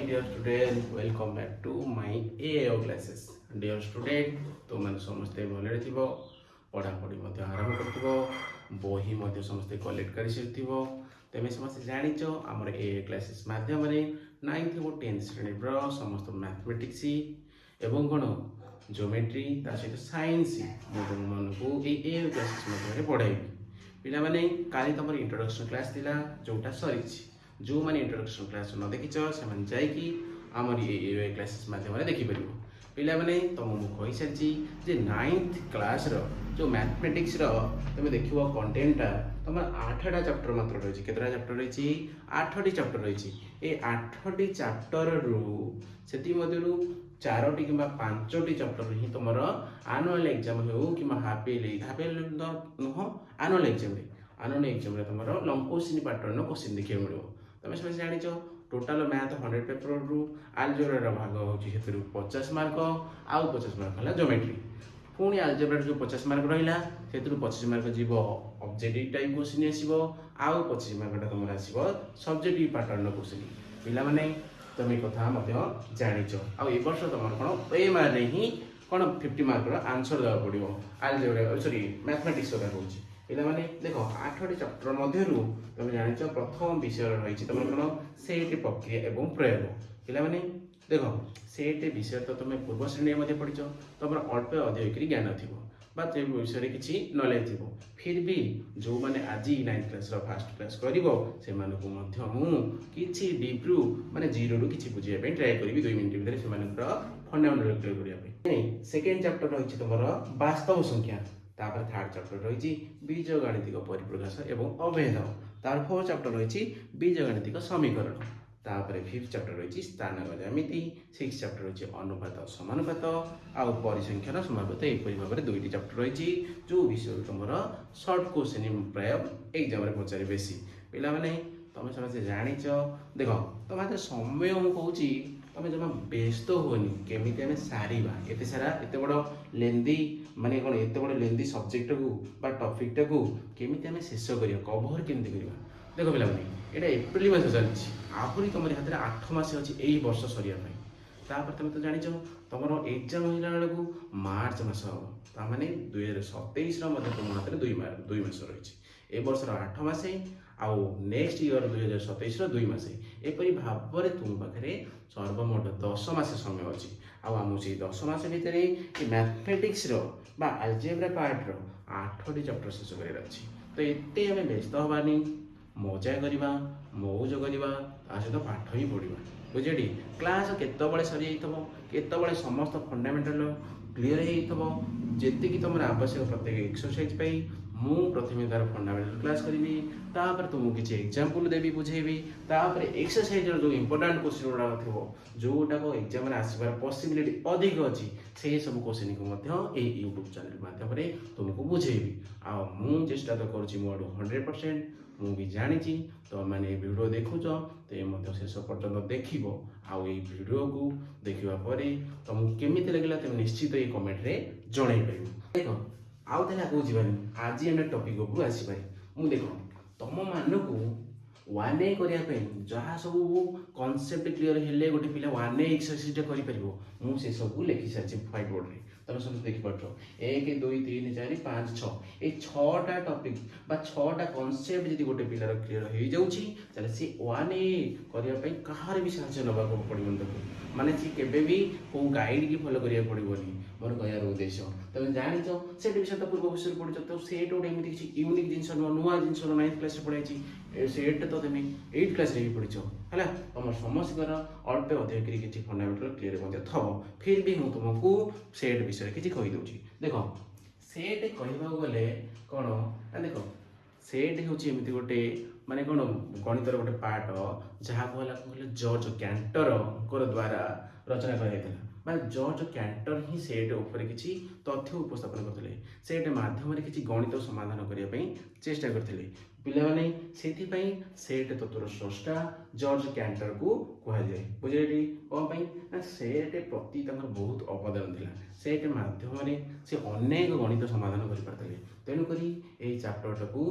dear student, welcome back to my AAO classes. Dear student, तुमने समस्ते भले थिबो पढ़ापढ़ी मध्य आरंभ करथिबो बही मध्य समस्ते कलेक्ट करि सिथिबो तेमे समस्ते जानिचो हमर AA क्लासेस माध्यम रे 9th और 10th श्रेणी रो समस्त मैथमेटिक्स एवं कोन ज्योमेट्री ता सहित साइंस मो तुमनको ए AA क्लासेस मध्य रे पढाइबी पिला माने काली तमर इंट्रोडक्शन क्लास दिला जोटा सरीछि जो मैंने इंट्रोडक्शन क्लास न देखिच से जाकि आमर ये क्लासेस माध्यम देखिपर पिला मैंने तुम कही सारी जे 9th क्लास जो मैथमेटिक्स तुम देख कंटेंटा तुम 8टा चैप्टर मात्र रही केतटा चैप्टर रही 8टी चैप्टर रही ये 8टी चैप्टर से 4टी कि 5टी चैप्टर ही तुम आनुअल एग्जाम हो कि हाफियल नुह आनुअल एग्जाम तुम लंग क्वेश्चन पैटर्न क्वेश्चन देखा मिले तुम समझ जाच टोटाल मैथ 100 पेपर रु आलजेब्रा भाग होची 50 मार्क आउ 50 मार्क है ज्योमेट्री पुणी आलजेब्रा जो 50 मार्क रहा से 25 मार्क जीव ऑब्जेक्टिव टाइप क्वेश्चन आसो आउ 25 मार्क तुम आसो सब्जेक्टिव पैटर्न क्वेश्चन पिला माने तुम कथा जाच आर्ष तुम कौन ए मार ही कौन 50 मार्क आंसर देवा पड़ो आलजेब्रा सॉरी मैथमेटिक्स कथा कौन पे देख 8टी चैप्टर मध्य तुम जान प्रथम विषय रही तुम कौन सेट प्रक्रिया एवं प्रयोग पे देख सेट विषय तो तुम पूर्व श्रेणी में पढ़ी तुम अल्प अधिक ज्ञान थी विषय किसी नॉलेज थी फिर भी जो मैंने आज 9th क्लास फास्ट क्लास कर किसी डीप रु माने जीरो रु किसी बुझाई ट्राए करी 2 मिनट भितर से फंडामेंटल क्लियर करने सेकेंड चैप्टर रही तुम वास्तव संख्या तापर थर्ड चैप्टर रही बीजगणितिक परिप्रकाश एवं अभेद तार फोर्थ चैप्टर रही बीजगणितिक समीकरण तापर फिफ्थ चैप्टर रही स्थानक ज्यामिति सिक्स चैप्टर रही अनुपात समानुपात आउ परिसंख्यान समानुपात यहपरी भाव में 2टी चैप्टर रही जो विषय तुम सर्ट क्वेश्चन प्राय एग्जाम पचारे बेसी पिला माने तुम समझे जाच देख तुम समय मुझे तुम जमा व्यस्त होनी केमी आम सारे एत सारा एत बड़ लेंदी माने कौन एत बड़ लेंदी सब्जेक्ट को टॉपिक टाक केमी आम शेष कर कभर केमी करवा देख पिला यहाँ एप्रिल मास चलती आहरी तुम हाथ में 8 मास अच्छी यही वर्ष सरिया तापर तुम तो जाच तुम एग्जाम होगा बेलू मार्च मास हम ताने 2027 तुम हाथ में 2 मास रही ए वर्ष 8 मास आउ नेक्स्ट ईयर 2027 2 मास एपरी भाव में तुम पाखे सर्वमोट 10 मास समय अच्छी आम से 10 मास भितर मैथमेटिक्स आलजेब्रा पार्ट 8टी चैप्टर शेष कर तो ये आम व्यस्त हवानी मजा करवा मौज करवा सहित पाठ ही पढ़ा बुझे क्लास केतबे सरी केतबे समस्त फंडामेंटल क्लीयर होती तुम आवश्यक प्रत्येक एक्सरसाइज मु प्रथम तार फंडामेंटल क्लास करी तापर तुमको किसी एग्जांपल देवी बुझेबी तापर एक्सरसाइज जो इंपोर्टाट क्वेश्चन गुड़ा थी जोटाक एग्जाम आसबार पॉसिबिलिटी अधिक अच्छी से सब क्वेश्चन को यूट्यूब चैनल माध्यम तुमको बुझेबी आ चेष्टा तो करुँच 100% मुझे जानी तो मैंने वीडियो देखुच तो शेष पर्यटन देख वीडियो को देखा तुमको केमी लगे तुम निश्चित ये कमेंट रे जन पार देख आउ आगे जानी आज आम टपिक को आसपारे मुझे देख तुम मानक 1A करने जहाँ सब कनसेप्ट क्लीयर हेले गोटे पिला 1A एक्सरसाइज कर मुझे सब लिखी सारी व्हाइट बोर्ड में तुम सब देखिपार 1 2 3 4 5 6 ये 6टा टॉपिक 6टा कनसेप्ट जब गोटे पिलार क्लीयर हो जाए सी 1A करने कहार भी साहय ना पड़ो माने सी केबे को गाइड की फॉलो करिया पड़ोनी मोर कहर उद्देश्य तुम जान से विषय तो पूर्व विषय पढ़ तो सेट गोटे एमती किसी यूनिक जिन नुआ जिन 9th क्लास पढ़ाई सेट तो तुम 8th क्लास भी पढ़ है तुम समस्त अल्प अधिक किसी फंडामेंटल क्लीयर थव फिर भी मुझे तुमको सेट विषय किसी कहीदे देख सेट कहवाक गले कौन देख सेट हूँ गोटे माने कौन गणितर गोटे पार्ट जहाँ कहला जॉर्ज कैंटर द्वारा रचना कर जॉर्ज कैंटर ही सेट उपर किसी तथ्य उपस्थापन करते सेट मध्यम किसी गणित समाधान करने चेष्टा करते पिलाने से सेट तत्वर स्रष्टा जॉर्ज कैंटर को कहुए बुझे कौन सेट प्रति बहुत अवदान था सेट मध्यम से अनेक गणित समाधान कर तेणुक यही चैप्टर को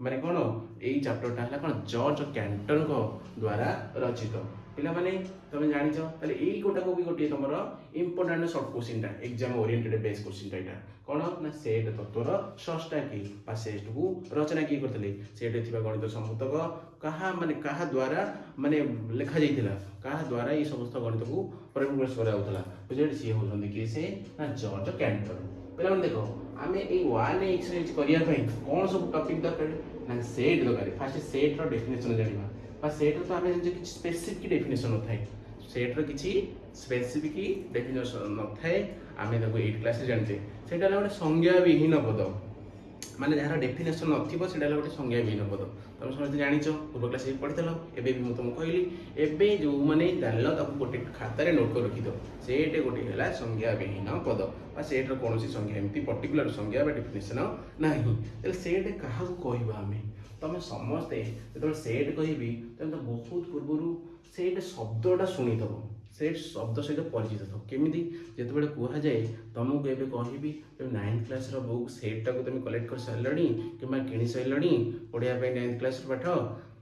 माने कौन यही चैप्टर है कौन जॉर्ज कैंटर द्वारा रचित पिला माने तुम जानिछ ताले एई गोटाको भी गोटे तुमर important short question exam oriented base question एटा कोन ना सेट तत्वर षष्टा की बा सेट को रचना की करथले सेट थिबा गणित समुतक कहा माने कहा द्वारा माने लिखा जाइतिला कहा द्वारा ये समस्त गणित को प्रयोग करा होतला बुझे सी होछन कि से ना जॉर्ज कैंटर पिला माने देखो आमे ए 1 एक्सरसाइज करिया पई कोन सब टॉपिक दरकार ना सेट दरकार फास्ट सेट रो डेफिनेशन जानिबा बा सेट तो आमे जे किछ स्पेसिफिक डेफिनेशन नथाय सेट रो किछि स्पेसिफिक डेफिनेशन नथाय आमे देखो 8 क्लास रे जानते सेटा ला गोटे संज्ञा विहीन पद माने जहाँ डेफिनेशन नथिबो सेटा ला गोटे संज्ञा विहीन पद तुम समझते जानिछ पूर्व क्लास रे पढितलो एबे भी मु तुमको कहली एबे जो माने जानलो ताको गोटे खाता रे नोट कर रखि दो सेट गोटे हैला संज्ञा विहीन पद बा सेट रो कोनोसी संज्ञा एम्ति पर्टिकुलर संज्ञा बा डेफिनेशन नाही त सेट काहा को कहबा आमे तमे समझते जब सेट कहबी तमे तो बहुत पूर्वरु सेट शब्दटा शुणिथब सेट शब्द सहित परिचित थो केमिति जेतेबेले कुहा जाए तुमको एबे कहबी तुम 9th क्लास रो बुक सेट टाको तुम कलेक्ट कर सारलणी किबा किनि सारलणी पढिया पे 9th क्लास रो पाठ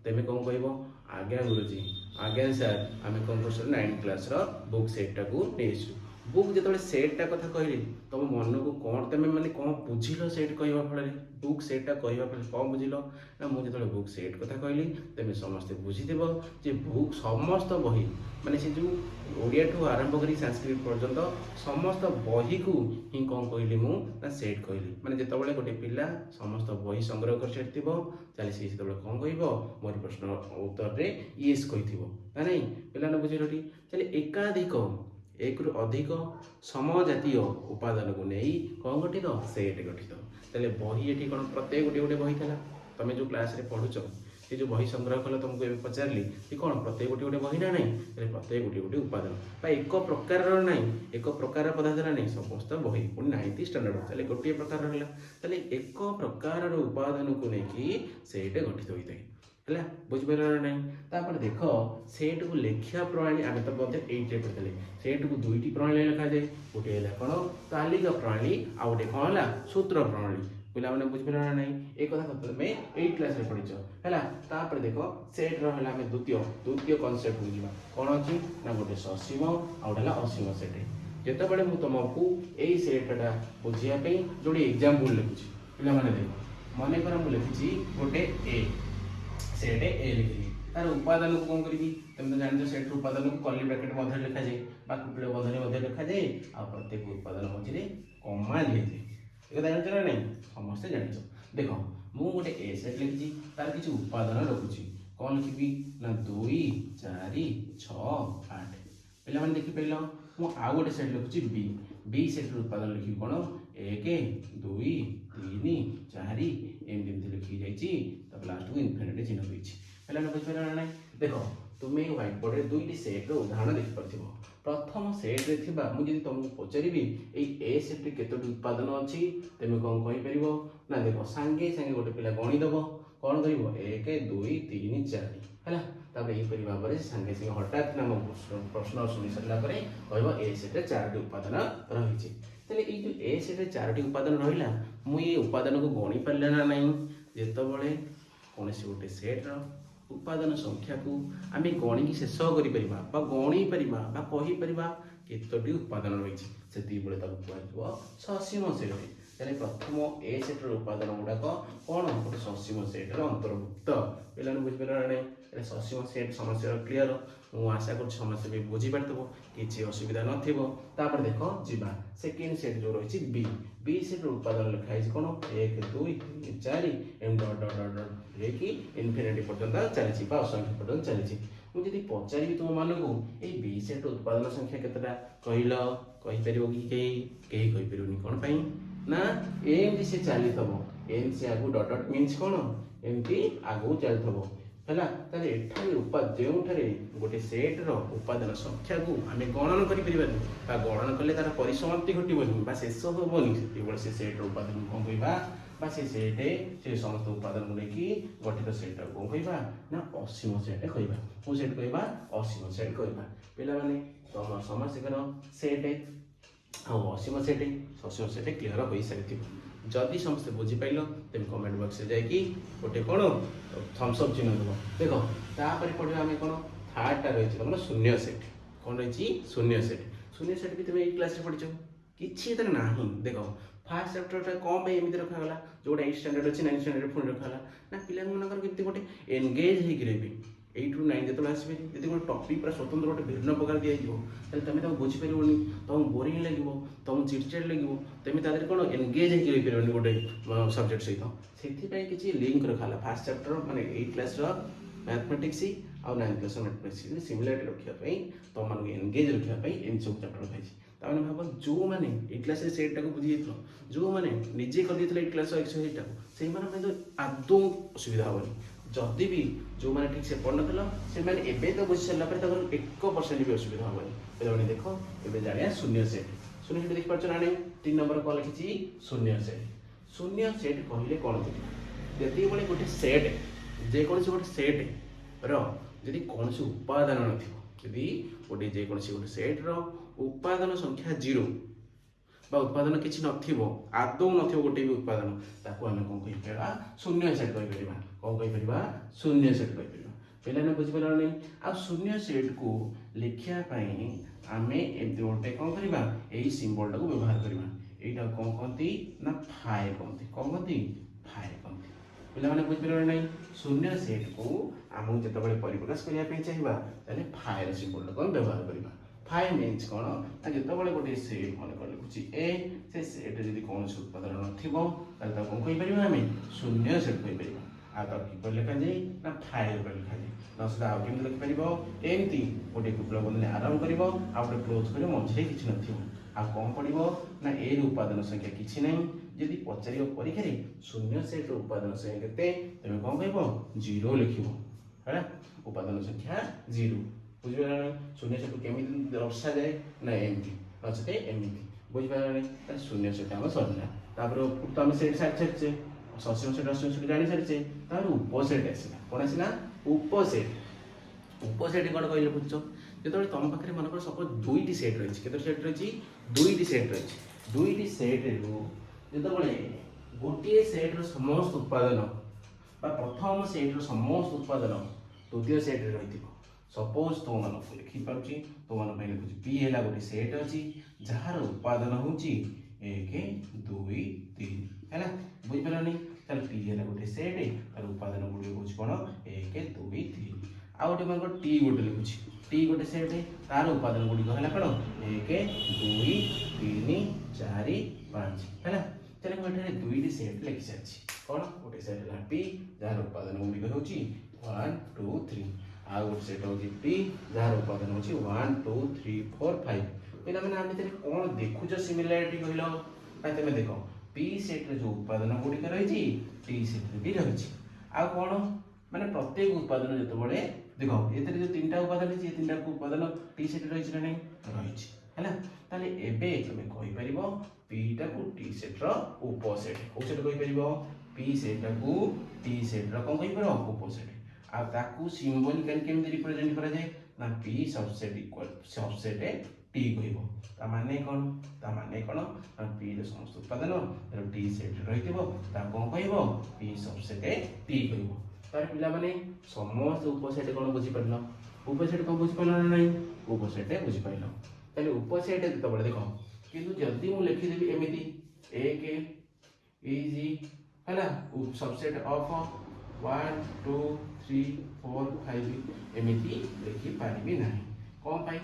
तुम कोन कहबो आज्ञा गुरुजी आज्ञा सर आमे कोन कर 9th क्लास रो बुक सेट टाको नेसु बुक जेतेबेले सेट टा कथा कहली तुम मन को कोन तुम माने कोन बुझिलो सेट कहबा फळे बुक सेट टा कहबा फळे कोन बुझिलो ना मु जेतेबेले बुक सेट कथा कहली तुम समस्त बुझी देबो जे बुक समस्त बही माने से जो ओडिया ठू आरंभ करी संस्कृत पर्यंत समस्त बही को ही कोन कहली मु ना सेट कहली माने जेतेबेले गोटे पिला समस्त बही संग्रह कर सेटिबो चली से जेतेबेले कोन कहबो मोर प्रश्न उत्तर रे यस कहिथिबो ना नहीं पिला न बुझिलोटी चली एकाधिक एक रु अधिक समजातीय उपादान को नहीं कौन गठित सेट गठित तेल बही ये कौन प्रत्येक गोटे गोटे बही था तुम जो क्लास रे पढ़ुच ये जो बही संग्रह कल तुमको ये पचारि कि कौन प्रत्येक गोटे गोटे बही ना नहीं प्रत्येक गोटे गोटे उपादान एक प्रकार ना एक प्रकार पदार्थ ना नहीं समस्त बही पुणी 9th स्टैंडर्ड चले गोटे प्रकार रहा एक प्रकार उपादान को लेकिन सेट गठित होता है है बुझिपार ना तापर देख सेट को लेखिया प्रणाली आम तो एट पढ़ते सेट को दुईटी प्रणाली लिखा जाए गोटे है कौन तालिका प्रणाली आ गए कौन है सूत्र प्रणाली पिला मैंने बुझिपार ना एक कथा तुम 8 क्लास रे पढ़िच है देख सेट रहा द्वितीय कनसेप्ट को जीवा कौन अच्छी ना गोटे ससीम आ गए असीम सेट जितेबाला मुझे तुमको यही सेटा बुझापी जोड़े एग्जाम्पल लिखुची पिला मैंने देख मन कर मुझे लिखी गोटे ए सेट ए लिखी तार उपादान को कौन करी तुम तो जानते सेट उपादान को कर्ली ब्रैकेट मध्य लिखा जाए बा कुटिल बंधनी मध्य लिखा जाए आ प्रत्येक उपादान मझे कमा दिए जाए जानच ना नहीं समस्ते जान देख मु गोटे ए सेट लिखी तार किसी उपादान रखुची कौन लिखी ना 2 4 6 8 पिला माने देखि पेलो मु आ गोटे सेट लिखुची बी बी सेट उपादान लिखी कौन 1 2 3 4 एमती लिखी जाइए तब लास्ट को इनफिनिटी चिन्ह होइछि पहला न बुझिपार ना देख तुम्हें व्हाइट बोर्ड रे दुईटी सेट रो उदाहरण देखि परथिबो प्रथम सेट रे थिबा मु जदि तुमको पचारिबी ए ए सेट रे केतोटी उत्पादन अछि तमे कोन कहि परिबो ना देखो संगे संगे गोटे पिला गणि दबो कोन करिवो 1 2 3 4 हैला तब एही परि भाबरे संगे संगे हठात नाम प्रश्न सुनि सरला परे कहबो ए सेट रे 4टी उत्पादन रहिछि तले ए जो ए सेट रे 4टी उत्पादन रहिला मु ए उत्पादन को गणि पारले ना नहीं जेतबळे कोनसी गोटे सेट रो उत्पादन संख्या को आम गणी की शेष करी गणी केतोटी उत्पादन रही से कह ससीम सेट तेरे प्रथम ए सेट उत्पादन गुड़ाक कौन गोटे ससीम सेट अंतर्भुक्त पे बुझिपार ना ससीम सेट समस्या क्लीयर मुझे आशा कर समस्या भी बुझीपार किसी असुविधा नपर देख जीवा सेकेंड सेट जो रही बी बी सेट उत्पादन लिखाई कौन 1 2 3 4 एम डट डट डट डट ये इनफिनिटी पर्यंत चली असंख्य पर्यंत चली मुझे पचारि तुम मानक ये बी सेट उत्पादन संख्या केतटा कहल कहीपर कि कहीं कहीपर कौन पाई ना एमती से चली एम से आगू डट डट मीन्स कौन एमती आगू चलथबो हैला ताले एठारे जोठारे गोटे सेट रो उत्पादन संख्या को आम गणन करि परिबानी बा गणन कले तार परिसमाप्ति घटिबनी बा शेष होबनी केवल से सेट रो उत्पादन कोन कहबा बा से सेट से समस्त उत्पादन को लेकिन गठित सेट को कहबा ना असीम सेट कहबा को सेट कहबा असीम सेट कहबा पिला माने तम समस्त सेट आ असीम सेट ससीम सेट क्लियर हो सारी जदि समस्ते बुझीपाल तेज कमेंट बॉक्स जाकि गोटे कौन थम्स अप चिन्ह देव देख तापर पढ़ा आम कौन থার্ডটা রয়েছে তোমার শূন্য সেট। কোন রয়েছে শূন্য সেট। শূন্য সেট भी তুমি এই ক্লাসରେ ପଢିଛ କିଛି ଏଥିରେ ନାହିଁ। ଦେଖ ଫାର୍ଷ୍ଟ ଚାପ୍ଟରଟା କ'ଣ ପାଇଁ ଏମିତି ରଖାଗଲା, ଯେଉଁଟା 8 ଷ୍ଟାଣ୍ଡାର୍ଡ ଅଛି 9 ଷ୍ଟାଣ୍ଡାର୍ଡ ପୁଣି ରଖାଗଲା ନା ପିଲାମାନଙ୍କର କେମିତି ଗୋଟେ ଏନଗେଜ୍ ହେଇକି ରହିବେ। 8 ରୁ 9 ଯେତେବେଳେ ଆସିବେ ଯଦି ଗୋଟେ ଟପିକ୍ ପୁରା ସ୍ୱତନ୍ତ୍ର ଗୋଟେ ଭିନ୍ନ ପ୍ରକାର ଦିଆଯିବ ତାହେଲେ ତୁମେ ତାକୁ ବୁଝିପାରିବନି, ତୁମକୁ ବୋରିଂ ଲାଗିବ, ତୁମକୁ ଚିଡ଼ଚିଡ଼ ଲାଗିବ, ତୁମେ ତା ଦେହରେ କ'ଣ ଏନଗେଜ୍ ହେଇକି ରହିପାରିବନି ଗୋଟେ ସବଜେକ୍ଟ ସହିତ। ସେଥିପାଇଁ କିଛି ଲିଙ୍କ ରଖାଗଲା ଫାର୍ଷ୍ଟ ଚାପ୍ଟର ମାନେ 8 କ୍ଲାସ୍ର ମ୍ୟାଥମେଟିକ୍ସ ଆଉ 9 କ୍ଲାସ୍ର ମ୍ୟାଥମେଟିକ୍ସ ସିମିଲାରିଟି ରଖିବା ପାଇଁ, ତୁମମାନଙ୍କୁ ଏନଗେଜ୍ ରଖିବା ପାଇଁ ଏମିତି ସବୁ ଚାପ୍ଟର ରଖାଯାଇଛି। ତାମାନେ ଭାବ ଯେଉଁମାନେ 8 କ୍ଲାସ୍ରେ ସେଟ୍ଟାକୁ ବୁଝି ଯାଇଥିଲ, ଯେଉଁମାନେ ନିଜେ କରିଦେଇଥିଲେ 8 କ୍ଲାସ୍ର ଏକ୍ସରସାଇଜଟାକୁ, ସେଇମାନଙ୍କ ପାଇଁ ତ ଆଦୌ ଅସୁବିଧା ହେବନି। ଯଦି ବି ଯେଉଁମାନେ ଠିକ୍ ସେ ପଢ଼ିନଥିଲ ସେମାନେ ଏବେ ତ ବୁଝି ସାରିଲା ପରେ ତାଙ୍କର 1% ବି ଅସୁବିଧା ହେବନି। ପିଲାମାନେ ଦେଖ ଏବେ ଜାଣିବା ଶୂନ୍ୟ ସେଟ୍। ଶୂନ୍ୟ ସେଟ୍ ଦେଖିପାରୁଛ ନା ନାହିଁ? 3 ନମ୍ବର କ'ଣ ଲେଖିଛି ଶୂନ୍ୟ ସେଟ୍। ଶୂନ୍ୟ ସେଟ୍ କହିଲେ କ'ଣ ବୁଝିବ? ଯେତେବେଳେ ଗୋଟେ ସେଟ୍, ଯେକୌଣସି ଗୋଟେ ସେଟ୍ର ଯଦି କୌଣସି ଉପାଦାନ ନଥିବ, ଯଦି ଗୋଟେ ଯେକୌଣସି ଗୋଟେ ସେଟ୍ର ଉପାଦାନ ସଂଖ୍ୟା 0 বা ଉତ୍ପାଦନ କିଛି ନଥିବ, ଆଦୌ ନଥିବ ଗୋଟେ ବି ଉତ୍ପାଦନ, ତାକୁ ଆମେ କ'ଣ କହିପାରିବା ଶୂନ୍ୟ ସେଟ୍ କହିପାରିବା। କ'ଣ କହିପାରିବା ଶୂନ୍ୟ ସେଟ୍ କହିପାରିବା। ପିଲାମାନେ ବୁଝିପାରିଲ ନାହିଁ? ଆଉ ଶୂନ୍ୟ ସେଟ୍କୁ ଲେଖିବା ପାଇଁ ଆମେ ଏମିତି ଗୋଟେ କ'ଣ କରିବା, ଏଇ ସିମ୍ବଲଟାକୁ ବ୍ୟବହାର କରିବା। ଏଇଟାକୁ କ'ଣ କହନ୍ତି ନା ଫାଏ କହନ୍ତି। କ'ଣ କହନ୍ତି? ଫାଏ କହନ୍ତି। ପିଲାମାନେ ବୁଝିପାରିଲ ନାହିଁ? ଶୂନ୍ୟ ସେଟ୍କୁ ଆମକୁ ଯେତେବେଳେ ପରିପ୍ରକାଶ କରିବା ପାଇଁ ଚାହିଁବା ତାହେଲେ ଫାଏର ସିମ୍ବଲଟାକୁ ଆମେ ବ୍ୟବହାର କରିବା। ଫାଏ ମିନ୍ସ କ'ଣ ନା ଯେତେବେଳେ ଗୋଟେ ସେଟ୍ ମନେକର ଲେଖୁଛି ଏ, ସେ ସେଟ୍ରେ ଯଦି କୌଣସି ଉତ୍ପାଦନ ନଥିବ ତାହେଲେ ତାକୁ କ'ଣ କହିପାରିବା ଆମେ ଶୂନ୍ୟ ସେଟ୍ କହିପାରିବା। ଆଉ ତାକୁ କିପରି ଲେଖାଯାଏ ନା ଫାଏ ରୂପରେ ଲେଖାଯାଏ। ନହେଲେ ଆଉ କେମିତି ଲେଖିପାରିବ? ଏମିତି ଗୋଟେ କୁଟୁଳ ବନ୍ଧନୀ ଆରମ୍ଭ କରିବ ଆଉ ଗୋଟେ କ୍ଲୋଜ୍ କରିବ, ମଝିରେ କିଛି ନଥିବ। ଆଉ କ'ଣ ପଡ଼ିବ ନା ଏର ଉପାଦାନ ସଂଖ୍ୟା କିଛି ନାହିଁ। ଯଦି ପଚାରିବ ପରୀକ୍ଷାରେ ଶୂନ୍ୟ ସେଟ୍ର ଉପାଦାନ ସଂଖ୍ୟା କେତେ, ତେବେ କ'ଣ କହିବ 0 ଲେଖିବ। ହେଲା, ଉପାଦାନ ସଂଖ୍ୟା 0। ବୁଝିପାରିଲ? ଶୂନ୍ୟ ସେଟ୍କୁ କେମିତି ଦର୍ଶାଯାଏ ନା ଏମିତି, ନଚେତ ଏମିତି। ବୁଝିପାରିଲ? ତାହେଲେ ଶୂନ୍ୟ ସେଟ୍ ଆମର ସରିଲା। ତାପରେ ତ ଆମେ ସେଟ୍ ସାରିଛେ, ସସୀମ ସେଟ୍ ଅସୀମ ସେଟ୍ ଜାଣିସାରିଛେ। ତାପରେ ଉପସେଟ୍ ଆସିଲା। କ'ଣ ଆସିଲା? ଉପସେଟ୍। ଉପସେଟ୍ କ'ଣ କହିଲେ ବୁଝୁଛ? ଯେତେବେଳେ ତମ ପାଖରେ ମନେକର ସପୋଜ 2ଟି ସେଟ୍ ରହିଛି। କେତେ ସେଟ୍ ରହିଛି? 2ଟି ସେଟ୍ ରହିଛି। 2ଟି ସେଟ୍ରୁ ଯେତେବେଳେ ଗୋଟିଏ ସେଟ୍ର ସମସ୍ତ ଉତ୍ପାଦନ ବା ପ୍ରଥମ ସେଟ୍ର ସମସ୍ତ ଉତ୍ପାଦନ ଦ୍ୱିତୀୟ ସେଟ୍ରେ ରହିଥିବ। ସପୋଜ ତୁମମାନଙ୍କୁ ଲେଖିପାରୁଛି, ତୁମମାନଙ୍କ ପାଇଁ ଲେଖୁଛି ପି ହେଲା ଗୋଟେ ସେଟ୍ ଅଛି ଯାହାର ଉପାଦାନ ହେଉଛି 1 2 3। ହେଲା, ବୁଝିପାରିଲନି? ତାହେଲେ ପି ହେଲା ଗୋଟେ ସେଟ୍, ତାର ଉପାଦାନ ଗୁଡ଼ିକ ହେଉଛି କ'ଣ 1 2 3। ଆଉ ଗୋଟେ ମନେକର ଟି ଗୋଟେ ଲେଖୁଛି, ଟି ଗୋଟେ ସେଟ୍, ତାର ଉପାଦାନ ଗୁଡ଼ିକ ହେଲା କ'ଣ 1 2 3 4 5। ହେଲା, ତାହେଲେ ମୁଁ ଏଠାରେ 2ଟି ସେଟ୍ ଲେଖି ସାରିଛି। କ'ଣ ଗୋଟେ ସେଟ୍ ହେଲା ପି ଯାହାର ଉପାଦାନ ଗୁଡ଼ିକ ହେଉଛି 1 2 3। ଆଉ ଗୋଟେ ସେଟ୍ ହେଉଛି ପି ଯାହାର ଉପାଦାନ ହେଉଛି 1 2 3 4 5। ପିଲାମାନେ ଆମେ ଭିତରେ କ'ଣ ଦେଖୁଛ ସିମିଲାରିଟି କହିଲ? ନା ତମେ ଦେଖ ପି ସେଟ୍ରେ ଯେଉଁ ଉପାଦାନ ଗୁଡ଼ିକ ରହିଛି ଟି ସେଟ୍ରେ ବି ରହିଛି। ଆଉ କ'ଣ ମାନେ ପ୍ରତ୍ୟେକ ଉପାଦାନ ଯେତେବେଳେ ଦେଖ ଏଥିରେ ଯେଉଁ 3ଟା ଉପାଦାନ ରହିଛି, ଏ 3ଟା ଉପାଦାନ ଟି ସେଟ୍ରେ ରହିଛି ନା ନାହିଁ? ରହିଛି। ହେଲା, ତାହେଲେ ଏବେ ତମେ କହିପାରିବ ପିଟାକୁ ଟି ସେଟ୍ର ଉପସେଟ୍। କୋଉ ସେଟ୍ କହିପାରିବ? ପି ସେଟ୍ଟାକୁ ଟି ସେଟ୍ର କ'ଣ କହିପାରିବ? ଉପସେଟ୍। ଆଉ ତାକୁ ସିମ୍ବଲିକାଲି କେମିତି ରିପ୍ରେଜେଣ୍ଟ କରାଯାଏ ନା ପି ସବସେଟ୍ ଇକ୍ୱାଲ ସବସେଟ୍ ଟି କହିବ। ତା ମାନେ କ'ଣ? ତା ମାନେ କ'ଣ ନା ପି ର ସମସ୍ତ ଉପାଦାନ ଟି ସେଟ୍ରେ ରହିଥିବ, ତାକୁ କ'ଣ କହିବ? ପି ସବସେଟ୍ ଟି କହିବ। ତାହେଲେ ପିଲାମାନେ ସମସ୍ତ ଉପସେଟ୍ କ'ଣ ବୁଝିପାରିଲ? ଉପସେଟ୍ କ'ଣ ବୁଝିପାରିଲ ନା ନାହିଁ? ଉପସେଟ୍ ବୁଝିପାରିଲ। ତାହେଲେ ଉପସେଟ୍ ଯେତେବେଳେ ଦେଖ, କିନ୍ତୁ ଯଦି ମୁଁ ଲେଖିଦେବି ଏମିତି 1 ଇଜି ହେଲା ସବସେଟ୍ ଅଫ୍ 1 2 3 4 5 ଏମିତି ଲେଖିପାରିବି ନାହିଁ। କ'ଣ ପାଇଁ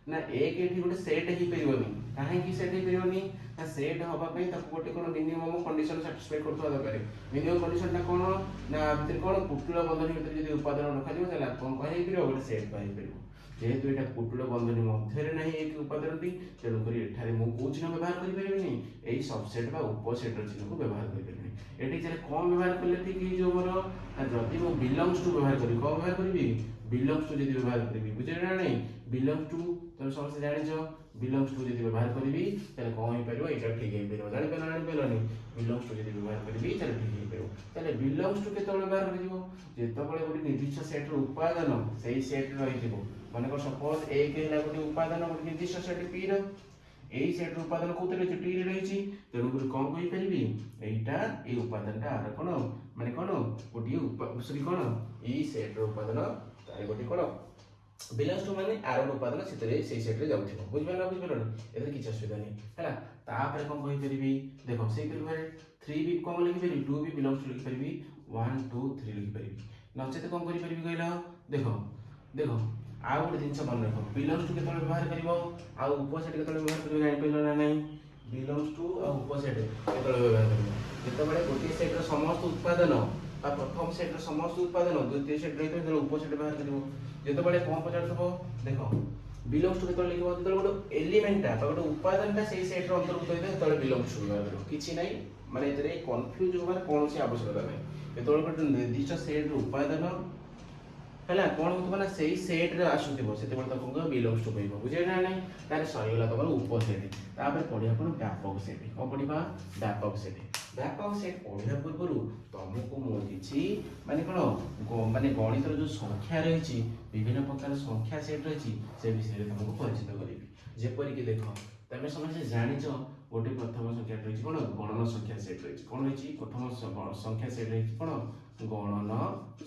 ନା 1 ଏଠି ଗୋଟେ ସେଟ୍ ହେଇପାରିବନି। କାହିଁକି ସେଟ୍ ହେଇପାରିବନି ନା ସେଟ୍ ହେବା ପାଇଁ ତାକୁ ଗୋଟେ କ'ଣ ମିନିମମ୍ କଣ୍ଡିସନ୍ ସାଟିସ୍ଫାଇ କରୁଥିବା ଦରକାର। ମିନିମମ୍ କଣ୍ଡିସନ୍ଟା କ'ଣ ନା ଭିତରେ କ'ଣ କୁଟୁଳ ବନ୍ଧନୀ ଭିତରେ ଯଦି ଉପାଦାନ ରଖାଯିବ ତାହେଲେ କ'ଣ କହିପାରିବ? ଗୋଟେ ସେଟ୍ କହିପାରିବ। ଯେହେତୁ ଏଇଟା କୁଟୁଳ ବନ୍ଧନୀ ମଧ୍ୟରେ ନାହିଁ ଏକ ଉପାଦାନଟି, ତେଣୁକରି ଏଠାରେ ମୁଁ କୋଉ ଚିହ୍ନ ବ୍ୟବହାର କରିପାରିବିନି? ଏଇ ସବସେଟ୍ ବା ଉପସେଟ୍ର ଚିହ୍ନକୁ ବ୍ୟବହାର କରିପାରିବିନି। ଏଠି ଚାଲେ କ'ଣ ବ୍ୟବହାର କଲେ ଠିକ୍ ହେଇଯିବ ମୋର? ଯଦି ମୁଁ ବିଲଙ୍ଗସ୍ ଟୁ ବ୍ୟବହାର କରିବି, କ'ଣ ବ୍ୟବହାର କରିବି? ବିଲଙ୍ଗସ୍ ଟୁ ଯଦି ବ୍ୟବହାର କରିବି, ବୁଝିଲେ ନା ନାହିଁ? ବିଲଙ୍ଗସ୍ ଟୁ ତମେ ସମସ୍ତେ ଜାଣିଛ, ବିଲଙ୍ଗସ୍ ଟୁ ଯଦି ବ୍ୟବହାର କରିବି ତାହେଲେ କ'ଣ ହେଇପାରିବ? ଏଇଟା ଠିକ୍ ହେଇପାରିବ। ଜାଣିପାରିଲ ନା ଜାଣିପାରିଲନି? ବିଲଙ୍ଗସ୍ ଟୁ ଯଦି ବ୍ୟବହାର କରିବି ତାହେଲେ ଠିକ୍ ହେଇପାରିବ। ତାହେଲେ ବିଲଙ୍ଗସ୍ ଟୁ କେତେବେଳେ ବ୍ୟବହାର କରାଯିବ? ଯେତେବେଳେ ଗୋଟେ ନିର୍ଦ୍ଦିଷ୍ଟ ସେଟ୍ର ଉପାଦାନ ସେଇ ସେଟ୍ରେ ରହିଥିବ। ମନେକର ସପୋଜ 1 ହେଲା ଗୋଟେ ଉପାଦାନ ଗୋଟେ ନିର୍ଦ୍ଦିଷ୍ଟ ସେଟ୍ ପି ର, ଏଇ ସେଟ୍ର ଉପାଦାନ କୋଉଥିରେ ରହିଛି? ଟି ରେ ରହିଛି। ତେଣୁକରି କ'ଣ କହିପାରିବି? ଏଇଟା ଏଇ ଉପାଦାନଟା ଆର କ'ଣ ମାନେ କ'ଣ ଗୋଟିଏ ସରି କ'ଣ ଏଇ ସେଟ୍ର ଉପାଦାନ ତାର ଗୋଟେ କ'ଣ बिलोंग्स टू माने आर उपादान से सेट रे जाउथिबो बुझिपारना एते किछ असुविधा नहीं हैला तापर कोन कहि परिबी देखो सेई परिवार 3 भी कोन लिखि परिबी 2 भी बिलोंग्स टू लिखि परिबी 1 2 3 लिखि परिबी नचेते कोन करि परिबी कहला देखो देखो आ गोटे जिंस मन रखो बिलोंग्स टू केतले व्यवहार करिवो आ उपसेट केतले व्यवहार करिवो जानि पहिलो ना नहीं बिलोंग्स टू आ उपसेट केतले व्यवहार करिवो जेतबेले गोटे सेट रो समस्त उत्पादन प्रथम सेट रो समस्त उत्पादन द्वितीय सेट रो तो उपसेट व्यवहार करिवो जेतबेले कोन पचारथबो देखो बिलोंग्स टू केतले लिखबो जेतबेले गोटे एलिमेंट ता गोटे उपादान ता सेई सेट रो अंतर्भुक्त होइते तेतबेले बिलोंग्स टू व्यवहार करिवो किछि नै माने एतरे कंफ्यूज होबार कोनोसी आवश्यकता नै जेतबेले गोटे निर्दिष्ट सेट रो उपादान हैला कोन होतबा ना सेई सेट रे आसुथिबो सेतेबेले त कोन बिलोंग्स टू कहबो बुझे ना नै तारे सरीगला तमर उपसेट तापर पढिया कोन व्यापक सेट को पढिबा व्यापक सेट पढिया पूर्वरु तुमको मु किछि माने कोन माने गणित रो जो संख्या रहिछि विभिन्न प्रकार संख्या सेट रहिछि से विषय रे तुमको परिचित करिवि जेपरि कि देखो तमे समझे जानिचो गोटे प्रथम संख्या रहिछि कोन गणन संख्या सेट रहिछि कोन रहिछि प्रथम संख्या सेट रहिछि कोन गणन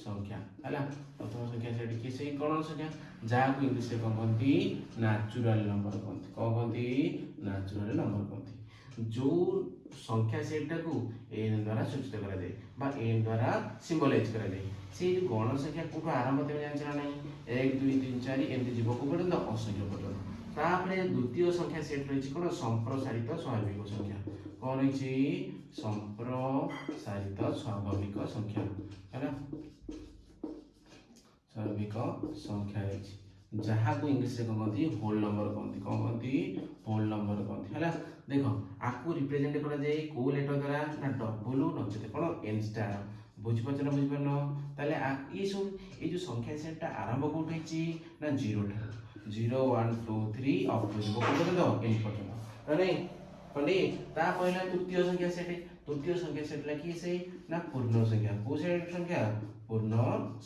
संख्या हैला प्रथम संख्या सेट कि से गणन संख्या जहा को इंग्लिश रे कहंती नेचुरल नंबर कहंती नेचुरल नंबर कहंती जो संख्या सेट को n द्वारा सूचित करा जाय बा n द्वारा सिंबलाइज करा जाय से जो गणन संख्या को आरंभ होते जानछना नहीं 1 2 3 4 एमती जीव को पर्यंत असंख्य पर्यंत तापरे द्वितीय संख्या सेट रहिछि कोन संप्रसारित स्वाभाविक संख्या कोन रहिछि संप्रसारित स्वाभाविक संख्या हैना स्वाभाविक संख्या रहिछि जहा को इंग्लिश रे कहंती होल नंबर कहंती होल नंबर कहंती हैला देखो आकु रिप्रेजेंट करा जाय को लेटर द्वारा ना डबल नचते कोन n स्टार बुझ पचना ताले ई सब ए जो संख्या सेट आरंभ कोठ होइछि ना 0 था 0 1 2 3 अप टू जीव को दो n पर्यंत नहीं पंडी ता पहिला तृतीय संख्या सेट लाकी से ना पूर्ण संख्या को सेट संख्या पूर्ण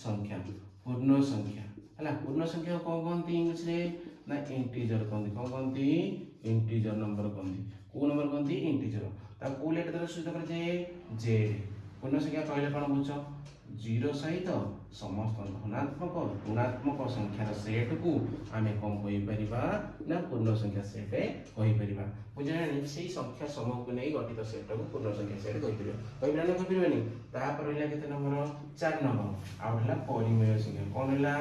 संख्या हला पूर्ण संख्या को कहंती इंग्लिश रे ना इंटीजर कहंती इंटीजर नंबर कहंती को नंबर कहंती इंटीजर ता को लेटर द्वारा सूचित कर जे z पूर्ण संख्या कहले कोन बुझो 0 सहित समस्त धनात्मक ऋणात्मक संख्यार सेट को आमे कोन कहि परिबा ना पूर्ण संख्या सेट कहि परिबा बुझानी सेही संख्या समूह को नै गठित सेट को पूर्ण संख्या सेट कहि परिबा ना कहि परिबानी ता पर रहला केते नंबर 4 नंबर आ हला परिमेय संख्या कोन हला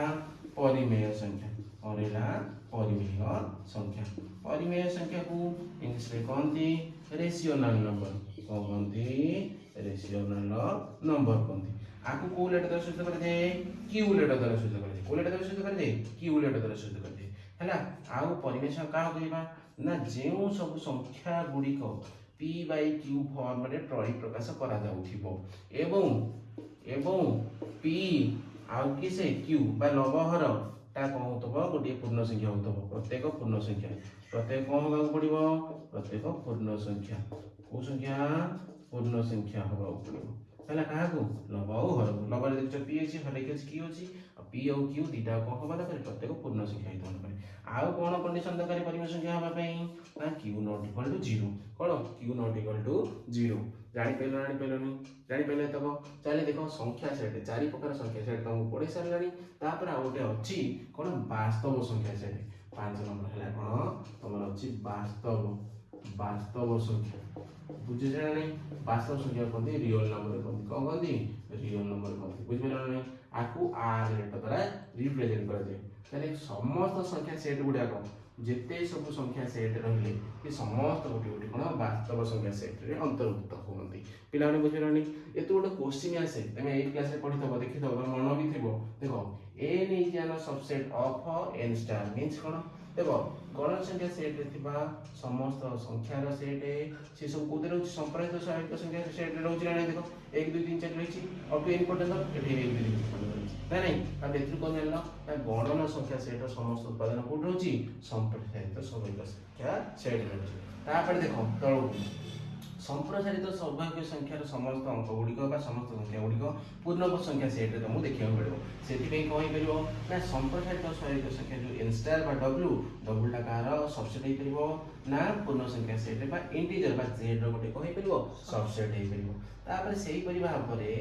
परिमेय संख्या और हला परिमेय संख्या को इंग्लिश रे कहंती रेशियोनल नंबर कहंती रेशियोनल नंबर कहंती आकु को लेटर द्वारा सूचित कर दे क्यू लेटर द्वारा सूचित कर दे को लेटर द्वारा सूचित कर दे क्यू लेटर द्वारा सूचित कर दे हैला आउ परिमेय संख्या का कहबा ना जेउ सब संख्या गुडी को p बाय q फॉर्म रे प्रति प्रकाश करा जाउथिबो एवं p आउ कि से q बा लवहर ता कोन होतबो गोटे पूर्ण संख्या होतबो प्रत्येक पूर्ण कोन होबा पड़िबो प्रत्येक पूर्ण संख्या को संख्या पूर्ण संख्या होबा पड़िबो हैला काहा को लव और हर लव रे देखो p अछि हर के q अछि आ p और q दीटा कोन होबा दरकार प्रत्येक पूर्ण संख्या हितन करे आउ कोन कंडीशन दरकार परिमेय संख्या होबा पई ना q नॉट इक्वल टू 0 कोन q नॉट इक्वल टू 0 जानि पेलो तब चले देखो संख्या सेट चारि प्रकार संख्या सेट तुमको पढे सरलानी तापर आ गोटे अछि कोन वास्तव संख्या सेट 5 नंबर हला कोन तमर अछि वास्तव संख्या बुझे जाने वास्तव संख्या कहते रियल नंबर कहते कौन कहते रियल नंबर कहते बुझ पाइल नहीं आकु आर लेटर द्वारा रिप्रेजेंट कर दे ताले समस्त संख्या सेट गुडा को जेते सब संख्या सेट रहले कि समस्त गोटे गोटे कोन वास्तव संख्या सेट रे अंतर्भुक्त होंती पिला ने बुझ पाइल नहीं एतो गोटे क्वेश्चन आसे तमे 8 क्लास रे पढितबो देखितबो मन भी थिबो देखो n is an subset of n star means कोन देखो गणन संख्या सेट रे थिबा समस्त संख्यार सेट से सब कोदे रहछि संप्रसारित स्वाभाविक संख्या सेट रे रहछि ना देखो 1 2 3 4 रहछि अप टू n पर्यंत एठी 1 2 3 नहीं आ बेत्र कोन जानलो गणन संख्या सेट समस्त उत्पादन कोड रहछि संप्रसारित स्वाभाविक संख्या सेट रे रहछि तापर देखो तळो संप्रसारित स्वाभाविक संख्यार समस्त अंक गुड़िक समस्त संख्या गुड़िक पूर्ण संख्या सेट रे तुमको देखियो मिलबो सेति पे कहि परिबो ना संप्रसारित स्वाभाविक संख्या जो n स्टार बा w डबल टा कार सबसेट हे परिबो ना पूर्ण संख्या सेट बा इंटीजर बा z रो गोटे कहि परिबो सबसेट हे परिबो तापर सेही परि भाबरे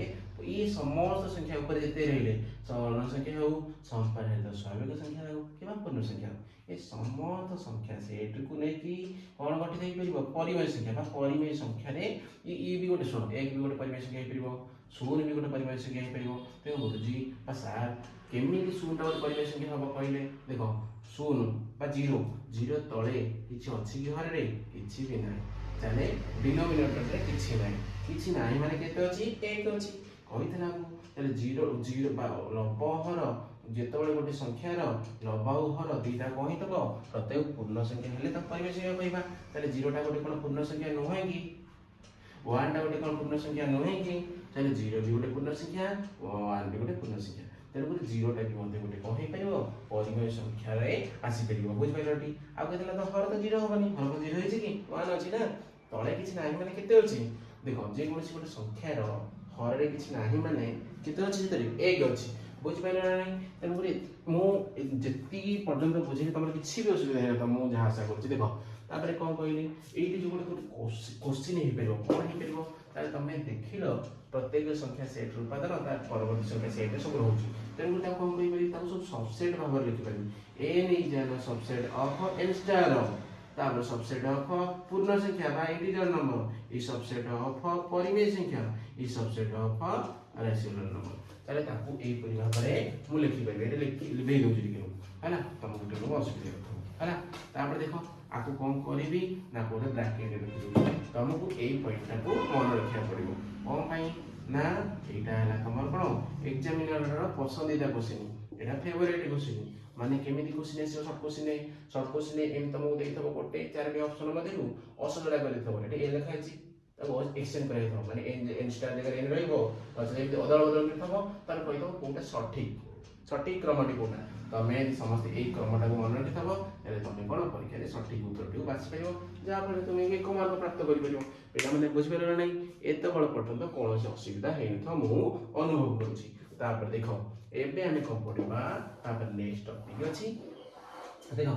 ये समस्त संख्या ऊपर जिते रहिले ऋण संख्या हो संपादित स्वाभाविक संख्या हो कि पूर्ण संख्या हो ये समस्त संख्या सेट को लेकि कौन गठित हो परिबो परिमेय संख्या बा परिमेय संख्या रे ये भी गोटे शुण एक भी गोटे परिमेय संख्या हो परिबो शून्य भी गोटे परिमेय संख्या हो परिबो ते गुरुजी बा सार केमिति शून्य गोटे परिमेय संख्या हबो कहले देखो शून्य बा जीरो जीरो तले किछि अछि कि हरे किछि भी नाही ताले डिनोमिनेटर रे किछि नाही माने केते अछि एक अछि कहितला ताले जीरो जीरो बा लबहर जेतबेले गोटे संख्यार लबाउ हर दुईटा कहितब प्रत्येक पूर्ण संख्या हेले त परिमेय संख्या कहबा ताले जीरोटा गोटे कोन पूर्ण संख्या नोहे कि 1 टा गोटे कोन पूर्ण संख्या नोहे कि ताले जीरो भी गोटे पूर्ण संख्या 1 भी गोटे पूर्ण संख्या तेणु गोटे जीरोटा भी मध्य गोटे कहि परिबो परिमेय संख्या रे आसी परिबो बुझ पाइलटी आ केतला तो हर तो जीरो होबनी हर तो जीरो होइछि कि 1 अछि ना तळे किछि नाही माने केते अछि देखो जे कोनसी गोटे संख्यार हर रे किछि नाही माने केते अछि तरी 1 अछि बुझ पाइल ना नहीं तेणु करी मु जति पर्यंत बुझे तमर किछि भी असुविधा नै त मु जहा आशा करछि देखो तापर कोन कहली एठी जो गोटे क्वेश्चन हे परिबो कोन हे परिबो ताले तमे देखिलो प्रत्येक संख्या सेट उत्पादन तार परवर्ती संख्या सेट सब रहउछि तेणु ता कोन कहि परि ता सब सबसेट भाबर लिखि परि n is an subset of n star तापर सबसेट ऑफ पूर्ण संख्या बा integer number E subset of परिमेय संख्या ई सबसेट ऑफ रेशनल नंबर ताले ताकू एई परि भाबरे मु लिखि परिबे एटे लिखि लिबे दोजि लिखि हैला तमको तेनो असुविधा होतो हैला तापर देखो आकू कोन करबी ना कोन ब्रैकेट रे लिखि तमको एई पॉइंट को मन रखिया पड़िबो कोन पई ना एटा हैला तमर कोन एग्जामिनर रो पसंदीदा क्वेश्चन एटा फेवरेट क्वेश्चन माने केमिति क्वेश्चन एसो शॉर्ट क्वेश्चन एम तमको देखितबो गोटे चार बे ऑप्शन मध्यरु असलडा कर देतबो एटा ए लिखा अछि तब एक्सचेंज करे तो माने एन स्टार जगह एन रहइबो अच्छा जे अदल बदल करथबो तार कहि दो कोटा सठिक क्रमटी कोटा तमे समस्त ए क्रमटा को मन रखिथबो एले तमे कोन परीक्षा रे सठिक उत्तरटी बाछि परिबो जा फले तुमे एक मार्क प्राप्त करि परिबो एटा माने बुझि परला नै एते बळ पर्यंत कोनोसी असुविधा हेइ न मु अनुभव करूची तापर देखो एबे हमें कोन पढिबा तापर नेक्स्ट टॉपिक अछि देखो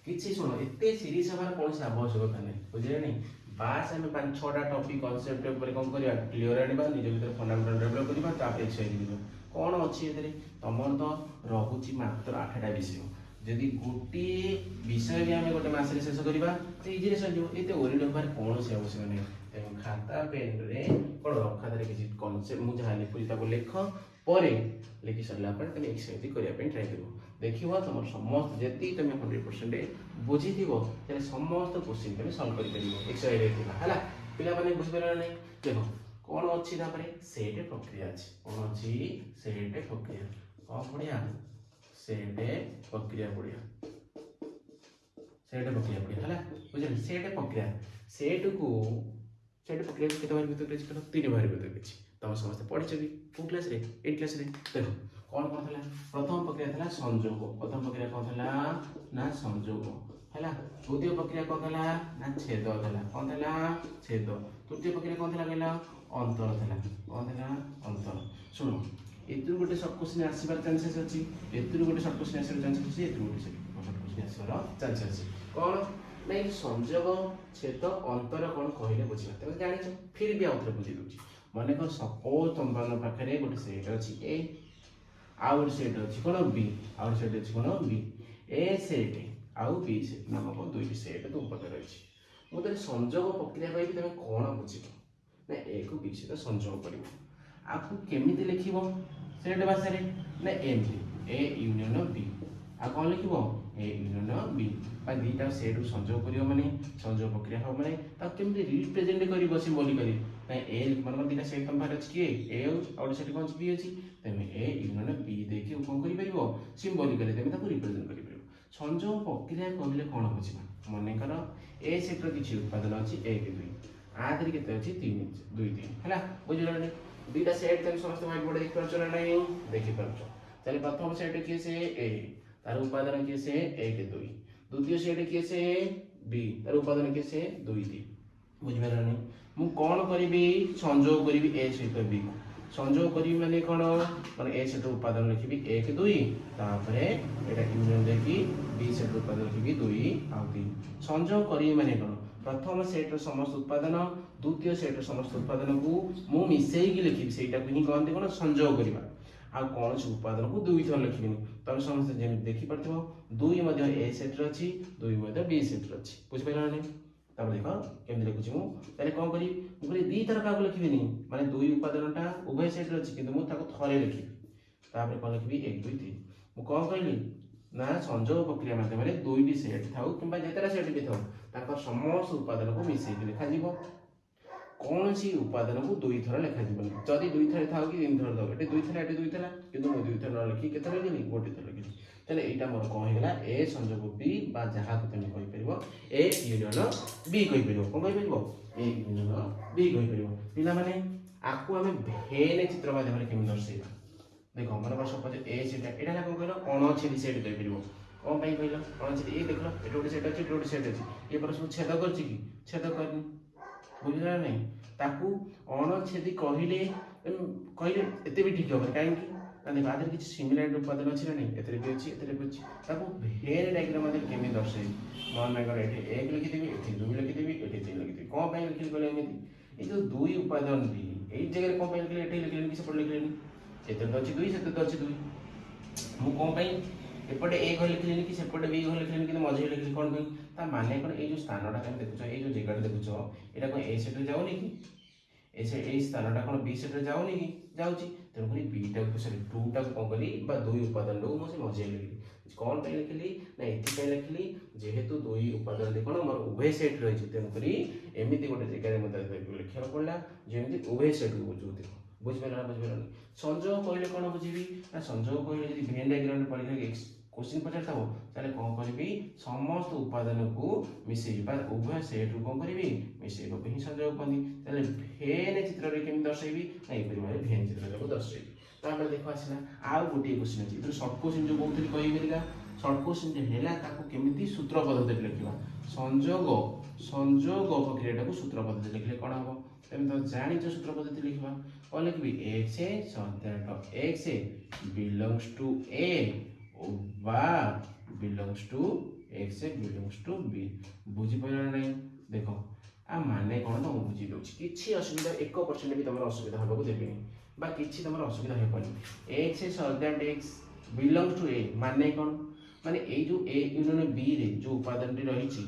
किछि सुनो एते सीरीज हमार कोनोसी आवश्यकता नै बुझिले नै बास हमें 5-6टा टॉपिक कांसेप्ट ऊपर कोन करिया क्लियर आनिबा निज भीतर फंडामेंटल डेवलप करिबा तापर एक्सरसाइज दिबा कोन अछि एतरे तमन तो रहुची मात्र 8टा विषय जदि गोटी विषय भी हमें गोटे मास रे शेष करिबा ते इजी रे सजिबो एते ओरिड होबार कोनोसी आवश्यक नै तेम खाता पेन रे कोन रखा धरे किछि कांसेप्ट मु जहा लिखुची ताको लेख परे लिखि सरला पर तमे एक्सरसाइज करिया पे ट्राई करिवो देखिबो तमर समस्त जति तमे 100% बुझी दिबो तेरे समस्त क्वेश्चन तमे सॉल्व करि परिबो एक्सरसाइज रे थिला हला पिला माने बुझि परला नै देखो कोन अछि तापरे सेट प्रक्रिया अछि कोन अछि सेट प्रक्रिया कोन पढिया सेट प्रक्रिया पढिया हला बुझिल सेट प्रक्रिया सेट प्रक्रिया केते बार भीतर अछि कनो 3 बार भीतर अछि तम समस्त पढिछ भी को क्लास रे 8 क्लास रे देखो कोन कोन थला प्रथम प्रक्रिया थला संयोग प्रथम प्रक्रिया कोन थला ना संयोग हला द्वितीय प्रक्रिया कोन थला ना छेद थला कोन थला छेद तृतीय प्रक्रिया कोन थला कहला अंतर थला कोन थला अंतर सुनो एतु गोटे सब क्वेश्चन आसीबार चांसेस अछि एतु गोटे सब क्वेश्चन आसीबार चांसेस अछि एतु गोटे सब क्वेश्चन आसीबार चांसेस अछि कोन नै संयोग छेद अंतर कोन कहिले बुझिबा तमे जानिछ फिर भी आउथरे बुझि दोछि माने को सपोज तमन पाखरे गोटे सेट अछि ए आउट सेट अछि कोन बी आउट सेट अछि कोन बी ए सेट आउ बी सेट नामक दुई सेट दो पद अछि मते संयोग प्रक्रिया कहि तमे कोन बुझिबो ना ए को बी सहित संयोग करिवो आपको केमिति लिखिबो सेट भाषा रे ना एमति ए यूनियन बी आ कोन लिखिबो ए यूनियन बी पा दीटा सेट संयोग करियो माने संयोग प्रक्रिया हो माने ता केमिति रिप्रेजेंट करिवो सिंबॉलिकली ना ए मन दीटा सेट तम भार अछि ए और सेट कोन बी अछि तमे ए यूनियन बी देखि कोन करि परिबो सिंबॉलिकली तमे ताको रिप्रेजेंट करि परिबो संयोग प्रक्रिया कहले कोन बुझिबा माने कर ए सेट रो किछि उत्पादन अछि 1 2 आ धरि केते अछि 3 2 3 हला बुझिलो नै दुईटा सेट तमे समस्त व्हाइट बोर्ड देख परछ नै देखि परछ चले प्रथम सेट के से ए तार उत्पादन के से 1 2 द्वितीय सेट के से बी तार उत्पादन के से 2 3 बुझि परला नै मु कोन करिबी संयोग करिबी ए सहित बी संजोग करी माने कौन माने ए सेट उपादान लिखी 1 2 तापरे एटा यूनियन देखि बी सेट उपादान लिखी 2 आ 3 संजोग करी माने कौन प्रथम सेट समस्त उत्पादन द्वितीय सेट समस्त उत्पादन को मु मिसेई की लिखी सेटा को ही कहते कौन संजोग करबा आ कौन से उपादान को दुई थर लिखिबिनी तब समस्त जे देखि परथिबो दुई मध्ये ए सेट रे अछि दुई मध्ये बी सेट रे अछि बुझ पाइला नै तब देखो केमि लिखुची मु ताले कोन करी मु करी दी थर का लिखिबिनी माने दुई उपादानटा उभय सेट रे अछि किंतु मु ताको थरे लिखि तापर कोन लिखिबी 1 2 3 मु कोन कहली ना संजोग प्रक्रिया माध्यम रे दुईटी सेट थाउ किंबा जेतेरा सेट भी थाउ ताकर समस्त उपादान को मिसेई के लिखा जीवो कौन सी उपादान को दुई थर लिखा जीवनी जदि दुई थर थाउ कि तीन थर दो एटे दुई थर एटे दुई थर किंतु मु दुई थर न लिखि केते लिखिनी गोटे थर लिखिनी ताले एटा मोर कोन हेगला ए संजोग बी बा जहा को तमे कहि परिबो ए यूनियन बी कहि परिबो कोन कहि परिबो ए यूनियन बी कहि परिबो पिला माने आकु हमें भेन चित्र माध्यम रे केमि दर्शेबा देखो मन सपोज ए सेटा एटा ना कोन कहलो कोन छेदी सेट कहि परिबो कोन पई कहलो कोन छेदी ए देखलो एटा गोटे सेट अछि एटा गोटे सेट अछि ए पर सब छेद करछि कि छेद करनी बुझला नै ताकू अणछेदी कहले एते भी ठीक होबे काहे कि ताने बादर किछ सिमिलर उत्पादन अछि नै एतरे भी अछि ताकू भेन डायग्राम मध्ये केमि दर्शै मन में करे एठी 1 लिखि देबी एठी 2 लिखि देबी एठी 3 लिखि देबी कोन पई लिखि गले एमिति ए जो दुई उपादान भी एई जगह कोन पई लिखले एठी लिखले कि सेपट लिखले एते तो अछि 2 सेते तो अछि 2 मु कोन पई एपटे ए घर लिखले कि सेपटे बी घर लिखले कि मझे लिखले कोन पई ता माने कोन ए जो स्थानटा तमे देखुछ ए जो जगह देखुछ एटा कोन ए सेट रे जाउनी कि ऐसे ए स्थानटा कोन बी सेट रे जाउनी कि जाउची तेनु करी बी टा को सॉरी 2 टा को कोन करी बा दुई उपादान लो मसे मझे लिखली कोन पई लिखली ना एथि पई लिखली जेहेतु दुई उपादान दे कोन मोर उभय सेट रहिछि तेनु करी एमिति गोटे जगह रे मते लिखिया पड़ला जेमिति उभय सेट को बुझुते बुझ पेला संजोग कहले कोन बुझिबी ना संजोग कहले यदि भेन डायग्राम रे पढिले क्वेश्चन पचारता हो ताले कोन करबी समस्त उपादान को मिसेई बा उभय सेट को कोन करबी मिसेई को ही संजोग करनी ताले भेन चित्र रे केमि दर्शैबी ना ए परि माने भेन चित्र रे दर्शैबी तापर देखो आसिना आ गोटे क्वेश्चन अछि इधर शॉर्ट क्वेश्चन जो बोलथि कहि गेलिका शॉर्ट क्वेश्चन जे हेला ताको केमिति सूत्र पद्धति लिखिबा संजोग प्रक्रिया को सूत्र पद्धति लिखले कोन हबो तेम तो जानि जो सूत्र पद्धति लिखिबा कोन लिखबी x x belongs to a बा belongs to x belongs to b बुझी पड़ला नै देखो आ माने कोन तो बुझी दोछि किछि असुविधा 1% भी तमर असुविधा होबो देबिनी बा किछि तमर असुविधा हे पड़ि x belongs to a माने कोन माने ए जो a यूनियन b रे जो उपादान रे रहिछि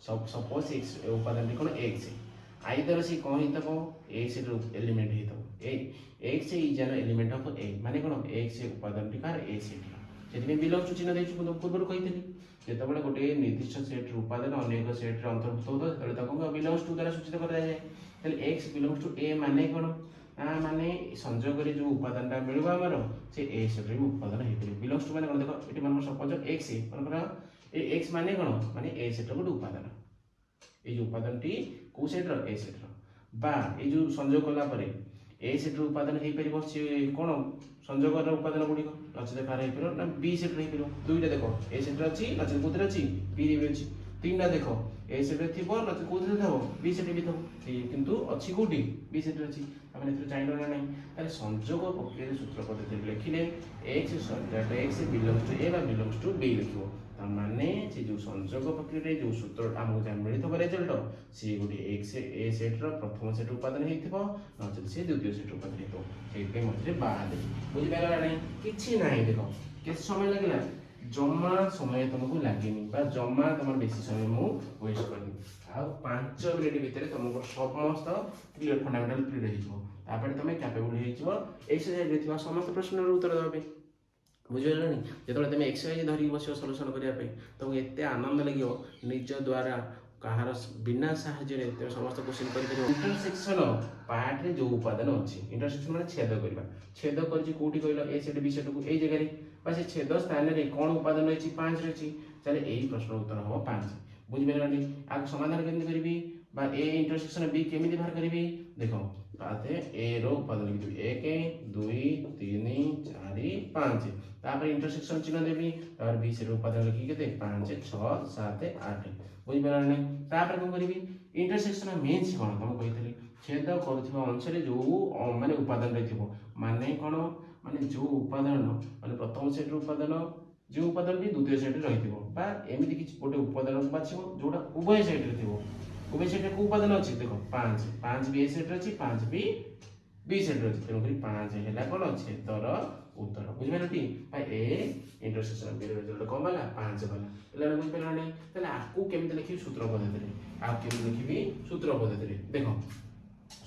सपोज x उपादान रे कोन x आइदर से कोन हितबो a से एलिमेंट हितबो a x is an element of a माने कोन x उपादान रे कार a सेट सेति में बिलोंग टू चिन्ह देछु पूर्व कहितली जेतबेले गोटे निर्दिष्ट सेट उपादान अनेक सेट रे अंतर्भुक्त होतो तले ताको बिलोंग्स टू द्वारा सूचित कर जाय तले x बिलोंग्स टू a माने कोन माने संजोग रे जो उपादानटा मिलबा हमरो से a सेट रे उपादान हे परि बिलोंग्स टू माने कोन देखो एटी मन सपोज x कोन ए x माने कोन माने a सेट रो उपादान ए जो उपादानटी को सेट रो a सेट रो बा ए जो संजोग कला परे a सेट रो उपादान हे परिबो से कोन संजोग रो उपादान गुडी को नचे कार हे परिबो ना b सेट रे हे परिबो दुईटा देखो a सेट रे अछि नचे कोतरे अछि b रे अछि तीनटा देखो a सेट रे थिबो नचे कोतरे थबो b सेट भी थबो किंतु अछि कोठी b सेट रे अछि हम एथि चाइनो ना नै ताले संजोग प्रक्रिया सूत्र पद्धति लिखिले x subject x belongs to a बा बिलोंग्स टू b लिखिबो ता माने से जो संजोग प्रक्रिया रे जो सूत्र हमहु जा मिलितो रिजल्ट से गोटे x a सेट रो प्रथम सेट उपादान हेथिबो नचे से द्वितीय सेट उपादान हेतो सेते मध्ये बाद बुझि पाला नै किछि नै देखो केते समय लागला जम्मा समय तुमको लागेनी बा जम्मा तुम बेसी समय मु वेस्ट करनी आ 5 मिनिट भीतर तुमको समस्त क्लियर फंडामेंटल क्लियर हेजिवो तापर तुम कैपेबल हेजिवो एक्सरसाइज रे थिबा समस्त प्रश्न रो उत्तर देबे बुझिलनी जेतबे तुम एक्सरसाइज धरि बसियो सॉल्यूशन करिया पे तुमको एते आनंद लागियो निज द्वारा कहार बिना साहाय्य रे ते समस्त क्वेश्चन करि परियो इंटरसेक्शन पार्ट रे जो उपादान अछि इंटरसेक्शन माने छेद करबा छेद करछि कोठी कहलो ए सेट बी सेट को ए जगह रे बा से छेद स्थान रे कोन उपादान अछि 5 रे अछि चले एही प्रश्न उत्तर हो 5 बुझि बेलानी आ समाधान केमि करबी बा ए इंटरसेक्शन बी केमिति बाहर करिवि देखो पाते ए रो उपादान लिखि 1 2 3 4 5 तापर इंटरसेक्शन चिन्ह देबी और बी से उपादान लिखि केते 5 6 7 8 बुझि परला नै तापर कोन करिवि इंटरसेक्शन मीन्स कोन हम कहितली छेद करूथिबा अंश रे जो माने उपादान रे थिबो माने कोन माने जो उपादान माने प्रथम सेट उपादान जो उपादान भी द्वितीय सेट रे रहिथिबो बा एमिति किछ गोटे उपादान बाछिबो जोटा उभय सेट रे थिबो उभय सेट रे को उपादान अछि देखो 5 5 बी ए सेट रे अछि 5 बी बी सेट रे अछि तेनु करी 5 हैला कोन छेदर उत्तर बुझिबेलटी बा ए इंटरसेक्शन बी रिजल्ट कोन वाला 5 वाला एला बुझि पेला नै तले आकु केमिति लिखि सूत्र पद्धति रे आ केमिति लिखिबी सूत्र पद्धति रे देखो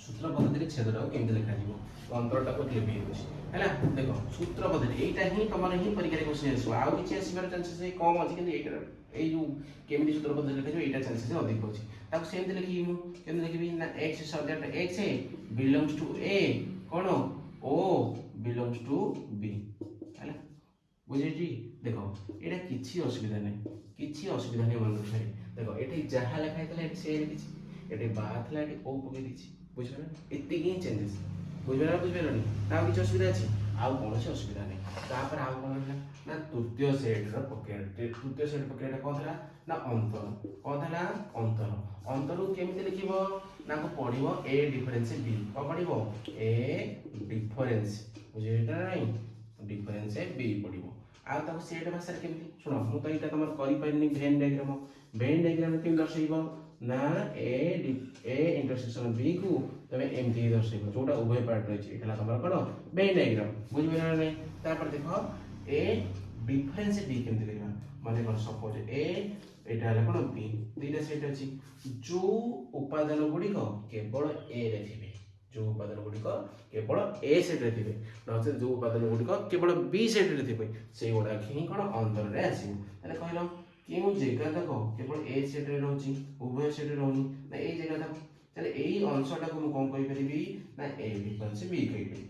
सूत्र पद्धति रे छेदटा केमिति लिखा दिबो अंतरटा को लिखि होछि हैला देखो सूत्र पद्धति एटा ही तमर ही परीक्षा रे क्वेश्चन आसो आ किछि आसीबार चांसेस कम अछि किंतु एटा ए जो केमिति सूत्र पद्धति लिखा जो एटा चांसेस अधिक अछि ताको सेम लिखि मु केमिति लिखिबी ना x subject x belongs to a कोन o बिलोंग्स टू b हैला बुझिछि देखो एटा किछि असुविधा नै किछि असुविधा नै मन रखै देखो एठी जहा लिखा हैतला एठी से लिखिछि एठी बाथला एठी o पके दिछि बुझिबे एति ही चेंजेस बुझिबे बुझिबेलनी ता किछि असुविधा अछि आउ कोनोसी असुविधा नै तापर आउ कोन होला ना तृतीय सेट रो प्रक्रिया तृतीय सेट प्रक्रिया कोन थला ना अंतर कोन थला अंतर अंतर केमिति लिखिबो ना को पढिबो a डिफरेंस b को पढिबो a डिफरेंस बुझिटा नै डिफरेंस b पढिबो आ ताको सेट भाषा केमिति सुनो मु त इटा तमर करि पाइनी वेन डायग्राम केमिति दर्शैबो ना ए इंटरसेक्शन b को तबे एमती दर्शैबो जोटा उभय पार्ट रहिछि एखला तमर कोन वेन डायग्राम बुझिबे ना नै तापर देखो a डिफरेंस b केमिति करिबा माने कोन सपोज a एटा हला कोन b दुईटा सेट अछि जो उपादान गुडी को केवल a रे थिबे जो उपादान गुडी को केवल a सेट रे थिबे नसे जो उपादान गुडी को केवल b सेट रे थिबे सेई गोडा खि कोन अंतर रे आसी ताले कहलो केउ जगह तक केवल a सेट रे रहउची उभय सेट रे रहउनी ना ए जगह तक ताले एई अंशटा को मु कोन कहि परिबी ना a डिफरेंस b कहि परिबी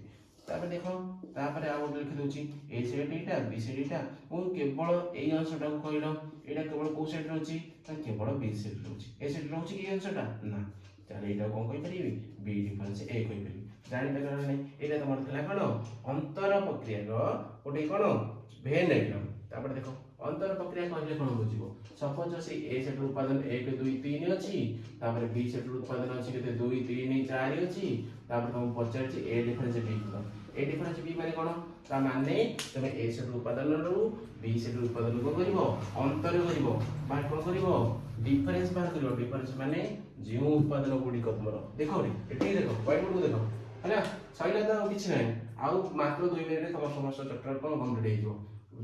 तापर देखो तापर आ गोटे लिखि दोची a set Etah b set एटा मु केवल एई अंशटा को कहलो एटा केवल को सेट रहउची ता केवल b सेट रहउची a सेट रहउची कि अंशटा ना ताले एटा कोन कहि परिबी b डिफरेंस a कहि परिबी जानि पे कारण नै एटा तमर थला कोन अंतर प्रक्रिया रो गोटे कोन वेन डायग्राम तापर देखो अंतर प्रक्रिया कहले कोन बुझिबो सपोज से a सेट उत्पादन 1 2 3 अछि तापर b सेट उत्पादन अछि केते 2 3 4 अछि तापर हम पचार छी a डिफरेंस b को a डिफरेंस b माने कोन ता माने तमे a सेट उत्पादन रो b सेट उत्पादन को करिवो अंतर करिवो बा कोन करिवो डिफरेंस बाहर करिवो डिफरेंस माने जो उत्पादन गुडी को तुमरो देखो रे एठी देखो व्हाइट बोर्ड को देखो हैला सइला त किछ नै आउ मात्र 2 मिनिट रे तम समस्त चैप्टर को कंप्लीट हे जो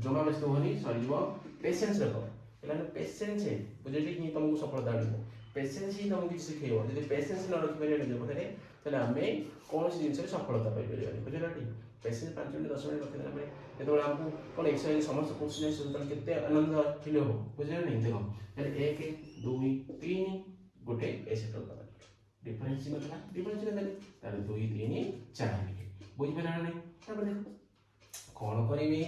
जमा व्यस्त होनी सरिबो पेशेंस रखो एला पेशेंस है बुझेली कि तुमको सफलता मिलबो पेशेंस ही तुमको सिखेइबो यदि पेशेंस न रखि परिया जे पथरे तले हमें कोन सी जिंस रे सफलता पाइ परिया बुझेला टी पेशेंस 5 मिनिट 10 मिनिट रखि देला परे जेतो हमको कोन एक्सरसाइज समस्त क्वेश्चन से तले केते आनंद फील हो बुझेला नहीं देखो तले 1 2 3 गोटे ए सेट होता डिफरेंस मतलब डिफरेंस ने तले 2 3 4 बुझि पेला नहीं तब देखो कोन करिवि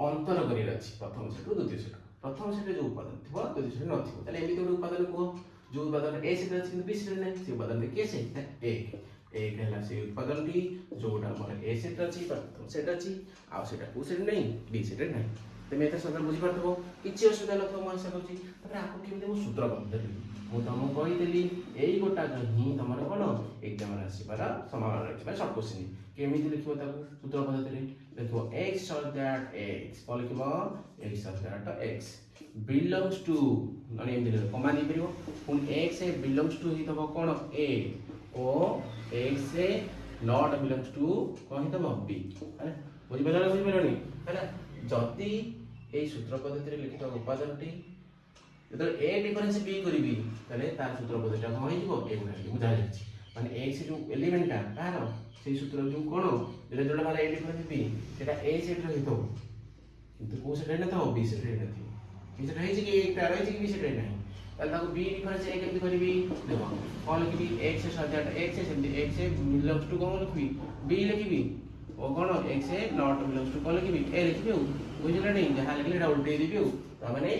अंतर करी अछि प्रथम सेट रो द्वितीय सेट प्रथम सेट जो उपादान थिबो द्वितीय सेट नथिबो तले एमिति गोटे उपादान को जो उपादान a सेट अछि किंतु b सेट नै से उपादान के से एक हैला से उपादान टी जोटा हमर a सेट अछि प्रथम सेट अछि आ सेटा को सेट नै b सेट नै तमे एते सब बुझि परथबो किछि असुविधा नथबो मन से कहछि तबे आपको केमिति मु सूत्र बदलि मु तमो कहि देली एई गोटा ही तमर कोन एग्जाम रे आसीबार संभावना अछि बा शॉर्ट क्वेश्चन केमिति लिखिबो ताको सूत्र पद्धति रे देखो x such that x cone लिखिबो x such that x belongs to माने एमिति लिखो कमा दी परिबो पुन x belongs to हि तबो कोन a O x not belongs to कोन हि तबो b अरे बुझि पेलनी हैला जति ए सूत्र पद्धति रे लिखित उपादानटी जदर a डिफरेंस b करिवि तले तार सूत्र पद्धतिटा कोन हि जिवो a गुणा मु जानि छी माने x जो एलिमेंटटा तार से सूत्र जो कोन जेटा जोडा माने a डिफरेंस b सेटा a सेट रहितो किंतु को सेट नै तो b सेट नै थी b सेट है कि एक रहि कि b सेट नै तले ताको b डिफरेंस a केमि करिवि देखो कोन लिखिबि x सब्जेक्ट x सेमति x बिलोंग्स टू कोन लिखिबि b लिखिबि ओ कोन x नॉट बिलोंग्स टू कोन लिखिबि a लिखिबि बुझिला नै जहा लिखले एटा उल्टे दिबि त माने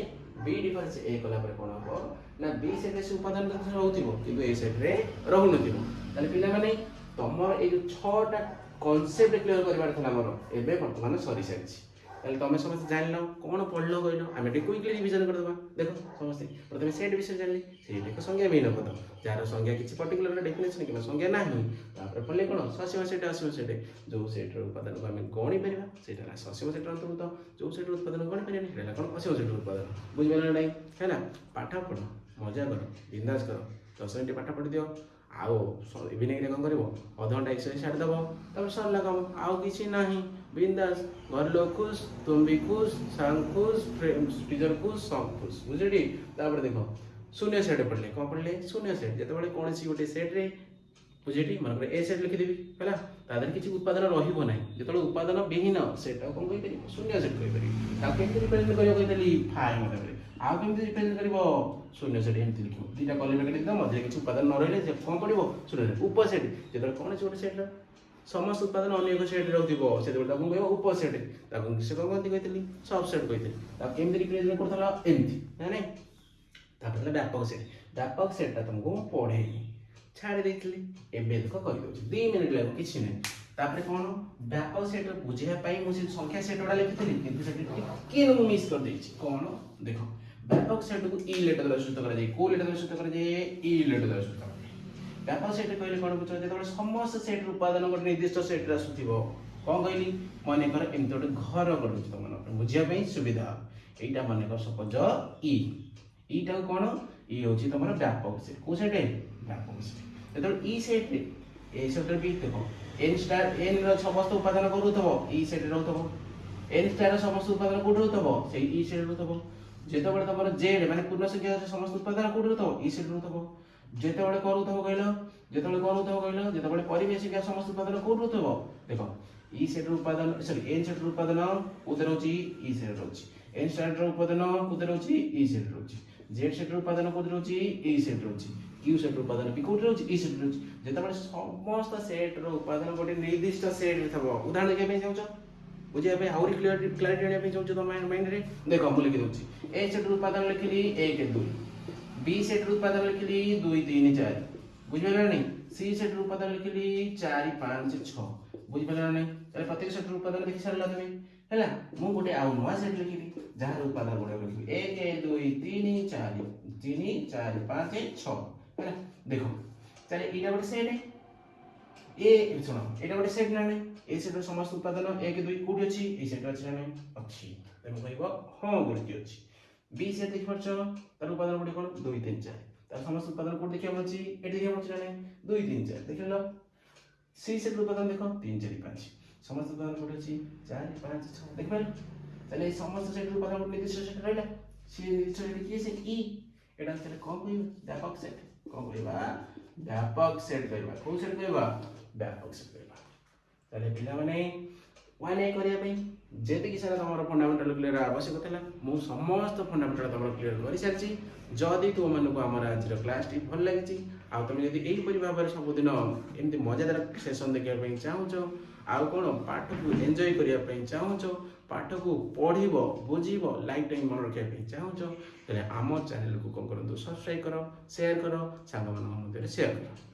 बी डिफरेंस ए कला पर कोन हो ना बी सेट रे उपादान तो रहउथिबो किंतु ए सेट रे रहु नथिबो ताले पिला माने तमर ए जो 6टा कांसेप्ट क्लियर करबार थला मोर एबे वर्तमान सरी सारिछि ताले तमे समस्त जानलो कोन पढलो गइलो आमे टे क्विकली रिवीजन कर देबा देखो समस्त प्रथमे सेट विषय जानली सेट एक संज्ञा बिन पद जार संज्ञा किछि पर्टिकुलर डेफिनेशन कि संज्ञा नाही तापर पढले कोन ससीम सेट असीम सेट जो सेट रो उपादान को आमे गणी परिबा सेटा ससीम सेट अंतर्गत जो सेट उत्पादन गणी परिबा हेला कोन असीम सेट उत्पादन बुझिबेला नै हैना पाठ पढ मजा कर बिंदास कर 10 मिनिट पाठ पढि दियो आओ इवनिंग रे कौन करिवो अध घंटा एक्सरसाइज छाड़ दबो तब सरला काम आओ किछि नाही बिंदास घर लोग खुश तुम भी खुश संग खुश टीचर खुश सब खुश बुझिडी तापर देखो शून्य सेट पढ़ले कौन पढ़ले शून्य सेट जते बळे कोनसी गोटे सेट रे बुझिडी मन करे ए सेट लिखि देबी हैला तादर किछि उत्पादन रहिबो नाही जते उत्पादन विहीन सेट कोन कहि परिबो शून्य सेट कहि परिबो ता केमति रिप्रेजेंट करियो कहितली फाइ मतलब आ केमति रिप्रेजेंट करिवो शून्य सेट एमति लिखिबो दीटा कॉलम रे लिखिदो मध्ये किछि उत्पादन न रहले जे कोन पडिबो शून्य उपसेट जते कोनसी गोटे सेट रे समस्त उत्पादन अन्य एक सेट रहउथिबो से जोटा कोन कहबो उपसेट ताको से कोन कहति कहितली सबसेट कहितली ता केमति रिप्रेजेंट करथला एमति नै तापर व्यापक सेट ता तुमको पढे छाड़ी देइतली एबे देखो कहि दोछि 2 मिनिट लागो किछि नै तापर कोन व्यापक सेट बुझिया पई मु से संख्या सेट ओडा लिखितली किंतु सेट के नु मिस कर देछि कोन देखो व्यापक सेट को ई लेटर द्वारा सूचित करा जाय को लेटर द्वारा सूचित करा जाय ई लेटर द्वारा सूचित करा जाय व्यापक सेट कहले कोन बुझ जेतबे समस्त सेट उत्पादन को निर्दिष्ट सेट रा सुथिबो कोन कहली माने कर एमते ओटे घर करूछि त मन बुझिया पई सुविधा एटा माने कर सपोज ई टा कोन ई होछि तमर व्यापक सेट को सेट है व्यापक सेट जेतबे ई सेट रे ए सेट रे भी देखो n स्टार n रो समस्त उत्पादन करूथबो ई सेट रहउथबो n स्टार रो समस्त उत्पादन कोड रहउथबो सेही ई सेट रहउथबो जेतबे तमर z माने पूर्ण संख्या समस्त उत्पादन कोड रहउथबो ई सेट रहउथबो जेतबे करूथबो कहलो जेतबे परिवेशिक समस्त उत्पादन कोड रहउथबो देखो ई सेट रो उत्पादन सॉरी n सेट रो उत्पादन उदर होची ई सेट रहउची n स्टार रो उत्पादन उदर होची ई सेट रहउची z सेट रो उत्पादन कोड रहउची ई सेट रहउची क्यू सेट रो उत्पादन पी कोड रहउची ई सेट रहउची जेतबे समस्त सेट रो उत्पादन गोटे निर्दिष्ट सेट रे थबो उदाहरण के पे जाउछो बुझिया पे आउरी क्लियरिटी आने पे जाउछो तो माइंड रे देखो हम लिखि दोछि ए सेट रो उत्पादन लिखिली 1 2 बी सेट रो उत्पादन लिखिली 2 3 4 बुझिबेला नै सी सेट रो उत्पादन लिखिली 4 5 6 बुझिबेला नै ताले प्रत्येक सेट रो उत्पादन देखि सारला तमे हैला मु गोटे आउ नवा सेट लिखिली जहार उत्पादन गोटे लिखिली 1 2 3 4 4 5 6 हैला देखो ताले इटा गोटे सेट है ए सुनो एटा गोटे सेट ना नै ए सेट रो समस्त उत्पादन 1 2 कोठी अछि ए सेट अछि ना नै अछि तेम कहबो हां गोटे अछि बी सेट देखि परछ तार उत्पादन गोटे कोन 2 3 4 तार समस्त उत्पादन कोड देखिया अछि एटी देखिया अछि ना नै 2 3 4 देखिलो सी सेट रो उत्पादन देखो 3 4 5 समस्त उत्पादन कोड अछि 4 5 6 देखबे ताले समस्त सेट रो उत्पादन कोड निर्दिष्ट सेट रहला सी निर्दिष्ट सेट की सेट ई एटा ताले कोन कहबो व्यापक सेट कोन कहबा व्यापक सेट कहबा को सेट कहबा व्यापक सेट कहबा ताले पिला माने वन ए करिया पई जेते कि सारा तमरो फंडामेंटल क्लियर आवश्यक थला मु समस्त फंडामेंटल तमरो क्लियर करि सारछि जदी तो मन को हमर आज रो क्लास टी भल लागिछि आ तुम यदि एही परि भाबरे सब दिन एमति मजेदार सेशन देखिया पई चाहूछो आ कोन पाठ को एन्जॉय करिया पई चाहूछो पाठ को पढिबो बुझिबो लाइफ टाइम मन रखिया पई चाहूछो तले हमर चैनल को कोन करंतु सब्सक्राइब करो शेयर करो सांग मन मध्य शेयर करो।